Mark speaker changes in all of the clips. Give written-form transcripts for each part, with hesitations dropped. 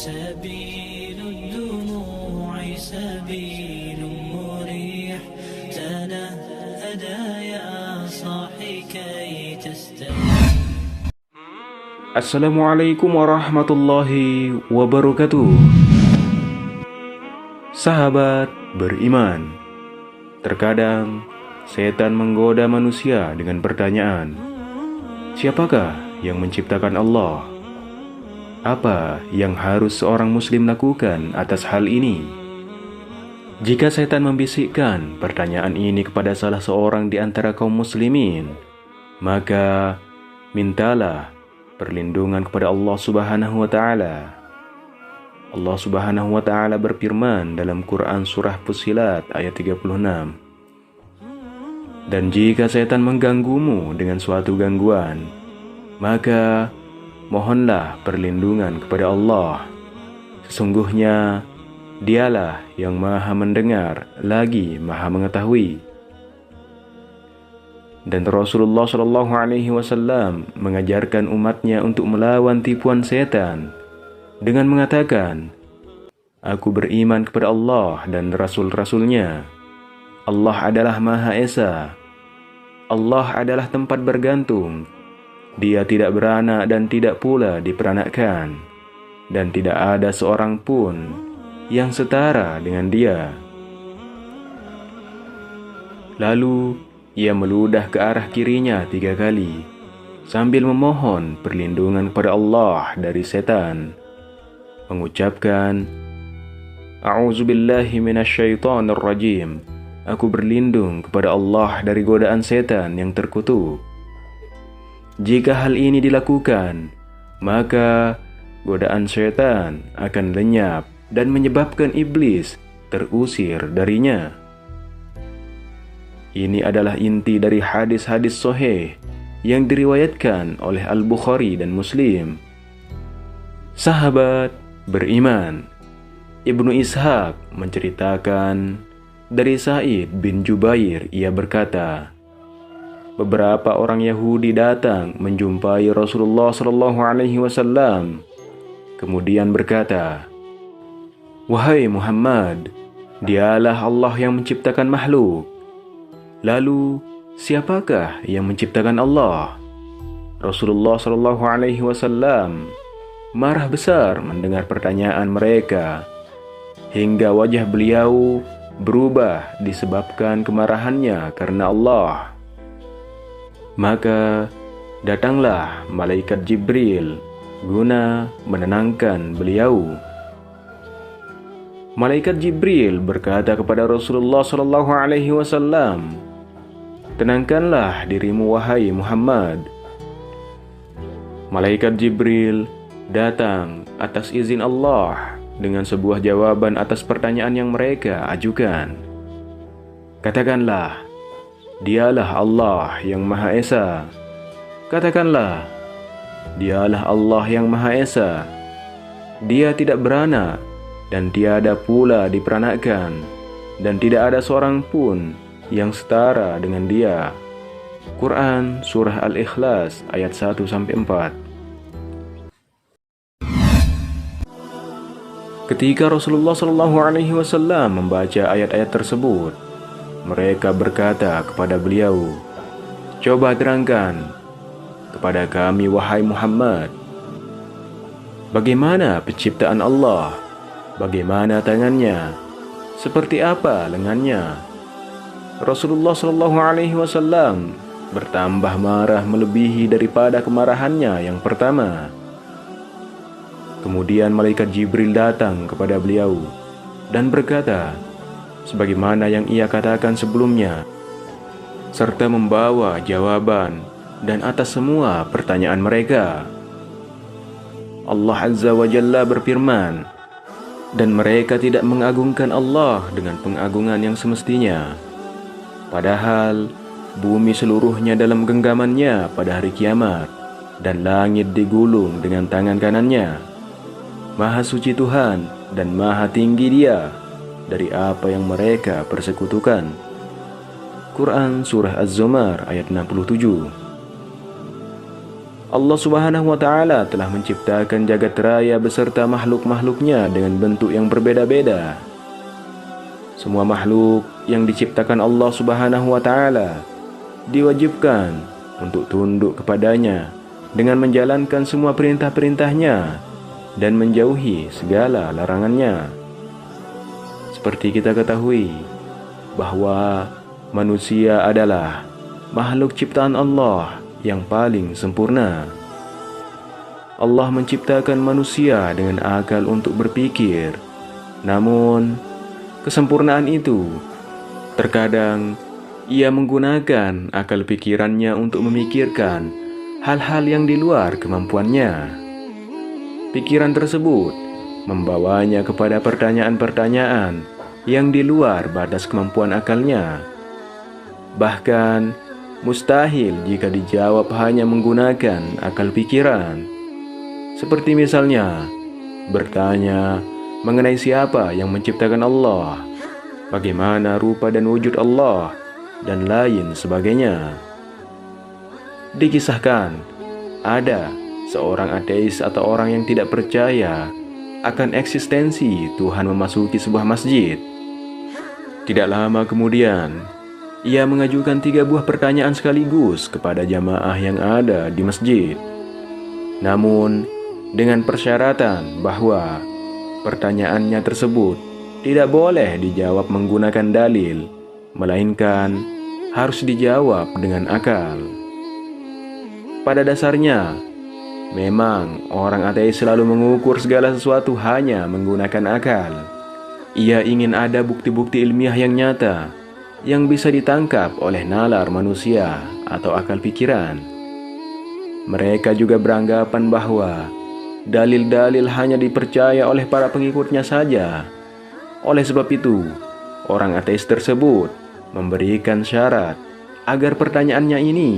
Speaker 1: سبيل الدموع سبيل مريح تنهدى يا صاحي كي تستريح.
Speaker 2: Assalamualaikum warahmatullahi wabarakatuh. Sahabat beriman, terkadang setan menggoda manusia dengan pertanyaan, siapakah yang menciptakan Allah? Apa yang harus seorang muslim lakukan atas hal ini? Jika setan membisikkan pertanyaan ini kepada salah seorang di antara kaum muslimin, maka mintalah perlindungan kepada Allah Subhanahu wa Ta'ala. Allah Subhanahu wa Ta'ala berfirman dalam Quran surah Fussilat ayat 36. Dan jika setan mengganggumu dengan suatu gangguan, maka mohonlah perlindungan kepada Allah. Sesungguhnya Dialah yang Maha mendengar lagi Maha mengetahui. Dan Rasulullah Shallallahu Alaihi Wasallam mengajarkan umatnya untuk melawan tipuan setan dengan mengatakan, Aku beriman kepada Allah dan Rasul-Rasulnya. Allah adalah Maha Esa. Allah adalah tempat bergantung. Dia tidak beranak dan tidak pula diperanakkan. Dan tidak ada seorang pun yang setara dengan Dia. Lalu ia meludah ke arah kirinya 3 kali sambil memohon perlindungan kepada Allah dari setan, mengucapkan, A'udzubillahi minasyaitonir rajim. Aku berlindung kepada Allah dari godaan setan yang terkutuk. Jika hal ini dilakukan, maka godaan setan akan lenyap dan menyebabkan iblis terusir darinya. Ini adalah inti dari hadis-hadis sahih yang diriwayatkan oleh Al-Bukhari dan Muslim. Sahabat beriman, Ibnu Ishaq menceritakan dari Sa'id bin Jubair, ia berkata, beberapa orang Yahudi datang menjumpai Rasulullah SAW, kemudian berkata, Wahai Muhammad, Dialah Allah yang menciptakan makhluk. Lalu, siapakah yang menciptakan Allah? Rasulullah SAW marah besar mendengar pertanyaan mereka, hingga wajah beliau berubah disebabkan kemarahannya karena Allah. Maka datanglah malaikat Jibril guna menenangkan beliau. Malaikat Jibril berkata kepada Rasulullah SAW, Tenangkanlah dirimu wahai Muhammad. Malaikat Jibril datang atas izin Allah dengan sebuah jawaban atas pertanyaan yang mereka ajukan. Katakanlah, Dialah Allah yang Maha Esa. Katakanlah, Dialah Allah yang Maha Esa. Dia tidak beranak dan tiada pula diperanakkan, dan tidak ada seorang pun yang setara dengan Dia. Quran surah Al-Ikhlas ayat 1-4. Ketika Rasulullah SAW membaca ayat-ayat tersebut, mereka berkata kepada beliau, Coba terangkan kepada kami wahai Muhammad, bagaimana penciptaan Allah? Bagaimana tangannya? Seperti apa lengannya? Rasulullah SAW bertambah marah melebihi daripada kemarahannya yang pertama. Kemudian malaikat Jibril datang kepada beliau dan berkata, sebagaimana yang ia katakan sebelumnya, serta membawa jawaban dan atas semua pertanyaan mereka. Allah Azza wa Jalla berfirman, dan mereka tidak mengagungkan Allah dengan pengagungan yang semestinya. Padahal bumi seluruhnya dalam genggamannya pada hari kiamat, dan langit digulung dengan tangan kanannya. Maha suci Tuhan dan maha tinggi Dia dari apa yang mereka persekutukan. Quran surah Az-Zumar ayat 67. Allah Subhanahu wa Ta'ala telah menciptakan jagat raya beserta makhluk-makhluknya dengan bentuk yang berbeda-beda. Semua makhluk yang diciptakan Allah Subhanahu wa Ta'ala diwajibkan untuk tunduk kepadanya dengan menjalankan semua perintah-perintahnya dan menjauhi segala larangannya. Seperti kita ketahui bahwa manusia adalah makhluk ciptaan Allah yang paling sempurna. Allah menciptakan manusia dengan akal untuk berpikir. Namun, kesempurnaan itu terkadang ia menggunakan akal pikirannya untuk memikirkan hal-hal yang di luar kemampuannya. Pikiran tersebut membawanya kepada pertanyaan-pertanyaan yang di luar batas kemampuan akalnya. Bahkan mustahil jika dijawab hanya menggunakan akal pikiran. Seperti misalnya bertanya mengenai siapa yang menciptakan Allah, bagaimana rupa dan wujud Allah, dan lain sebagainya. Dikisahkan ada seorang ateis atau orang yang tidak percaya akan eksistensi Tuhan memasuki sebuah masjid. Tidak lama kemudian, ia mengajukan 3 buah pertanyaan sekaligus kepada jamaah yang ada di masjid. Namun, dengan persyaratan bahwa pertanyaannya tersebut tidak boleh dijawab menggunakan dalil, melainkan harus dijawab dengan akal. Pada dasarnya, memang orang ateis selalu mengukur segala sesuatu hanya menggunakan akal. Ia ingin ada bukti-bukti ilmiah yang nyata yang bisa ditangkap oleh nalar manusia atau akal pikiran. Mereka juga beranggapan bahwa dalil-dalil hanya dipercaya oleh para pengikutnya saja. Oleh sebab itu, orang ateis tersebut memberikan syarat agar pertanyaannya ini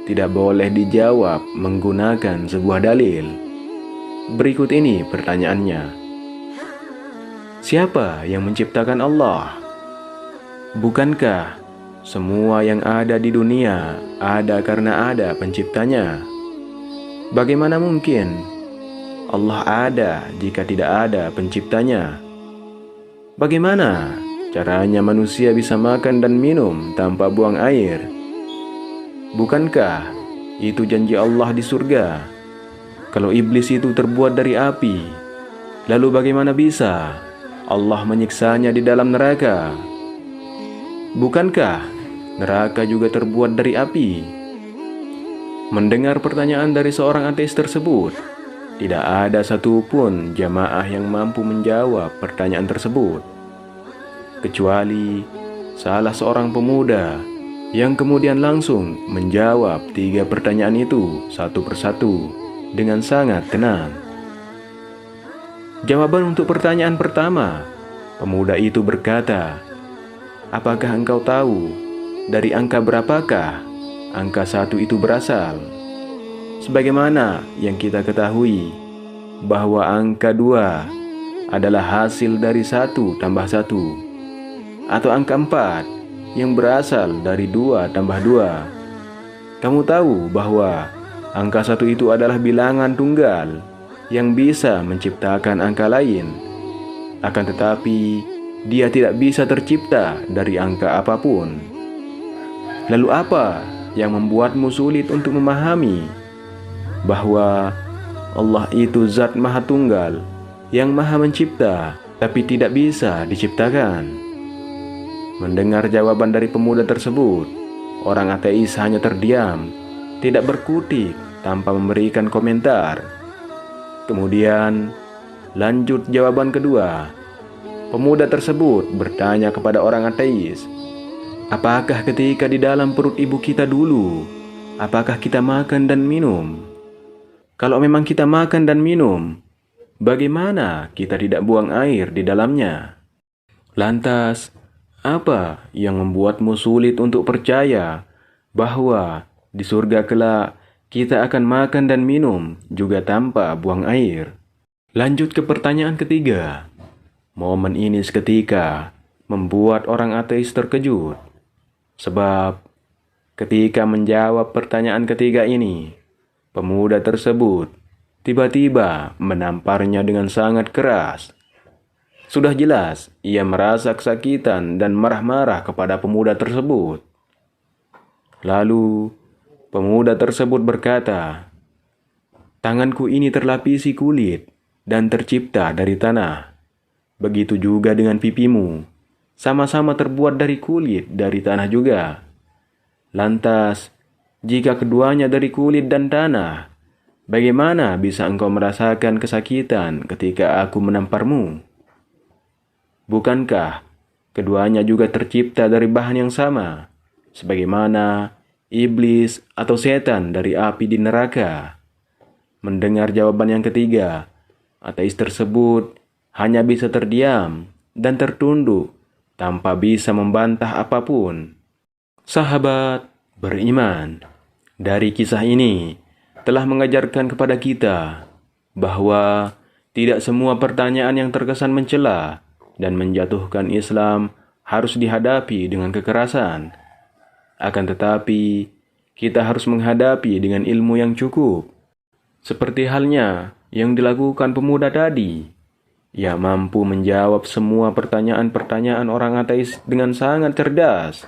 Speaker 2: tidak boleh dijawab menggunakan sebuah dalil. Berikut ini pertanyaannya. Siapa yang menciptakan Allah? Bukankah semua yang ada di dunia ada karena ada penciptanya? Bagaimana mungkin Allah ada jika tidak ada penciptanya? Bagaimana caranya manusia bisa makan dan minum tanpa buang air? Bukankah itu janji Allah di surga? Kalau iblis itu terbuat dari api, lalu bagaimana bisa Allah menyiksanya di dalam neraka? Bukankah neraka juga terbuat dari api? Mendengar pertanyaan dari seorang ateis tersebut, tidak ada satupun jamaah yang mampu menjawab pertanyaan tersebut, kecuali salah seorang pemuda yang kemudian langsung menjawab 3 pertanyaan itu satu persatu dengan sangat tenang. Jawaban untuk pertanyaan pertama, pemuda itu berkata, "Apakah engkau tahu dari angka berapakah angka 1 itu berasal? Sebagaimana yang kita ketahui bahwa angka 2 adalah hasil dari 1 tambah 1, atau angka 4 yang berasal dari 2 tambah 2. Kamu tahu bahwa angka 1 itu adalah bilangan tunggal yang bisa menciptakan angka lain. Akan tetapi, dia tidak bisa tercipta dari angka apapun. Lalu apa yang membuatmu sulit untuk memahami bahwa Allah itu zat maha tunggal yang maha mencipta tapi tidak bisa diciptakan?" Mendengar jawaban dari pemuda tersebut, orang ateis hanya terdiam, tidak berkutik tanpa memberikan komentar. Kemudian lanjut jawaban kedua. Pemuda tersebut bertanya kepada orang ateis, "Apakah ketika di dalam perut ibu kita dulu, apakah kita makan dan minum? Kalau memang kita makan dan minum, bagaimana kita tidak buang air di dalamnya? Lantas, apa yang membuatmu sulit untuk percaya bahwa di surga kelak kita akan makan dan minum juga tanpa buang air?" Lanjut ke pertanyaan ketiga. Momen ini seketika membuat orang ateis terkejut. Sebab ketika menjawab pertanyaan ketiga ini, Pemuda tersebut tiba-tiba menamparnya dengan sangat keras. Sudah jelas ia merasa kesakitan dan marah-marah kepada pemuda tersebut. Lalu pemuda tersebut berkata, "Tanganku ini terlapisi kulit dan tercipta dari tanah. Begitu juga dengan pipimu, sama-sama terbuat dari kulit dari tanah juga. Lantas, jika keduanya dari kulit dan tanah, bagaimana bisa engkau merasakan kesakitan ketika aku menamparmu? Bukankah keduanya juga tercipta dari bahan yang sama, sebagaimana iblis atau setan dari api di neraka?" Mendengar jawaban yang ketiga, ateis tersebut hanya bisa terdiam dan tertunduk tanpa bisa membantah apapun. Sahabat beriman, dari kisah ini telah mengajarkan kepada kita bahwa tidak semua pertanyaan yang terkesan mencela dan menjatuhkan Islam harus dihadapi dengan kekerasan. Akan tetapi, kita harus menghadapi dengan ilmu yang cukup. Seperti halnya yang dilakukan pemuda tadi. Ia mampu menjawab semua pertanyaan-pertanyaan orang ateis dengan sangat cerdas.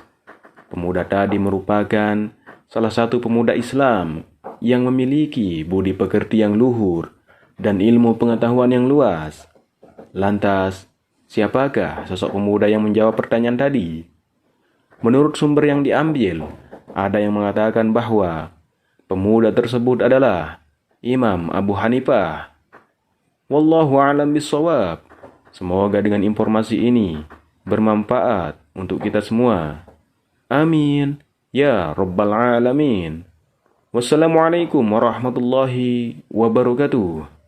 Speaker 2: Pemuda tadi merupakan salah satu pemuda Islam yang memiliki budi pekerti yang luhur dan ilmu pengetahuan yang luas. Lantas, siapakah sosok pemuda yang menjawab pertanyaan tadi? Menurut sumber yang diambil, ada yang mengatakan bahwa pemuda tersebut adalah Imam Abu Hanifah. Wallahu a'lam bishawab. Semoga dengan informasi ini bermanfaat untuk kita semua. Amin. Ya Rabbal Alamin. Wassalamualaikum warahmatullahi wabarakatuh.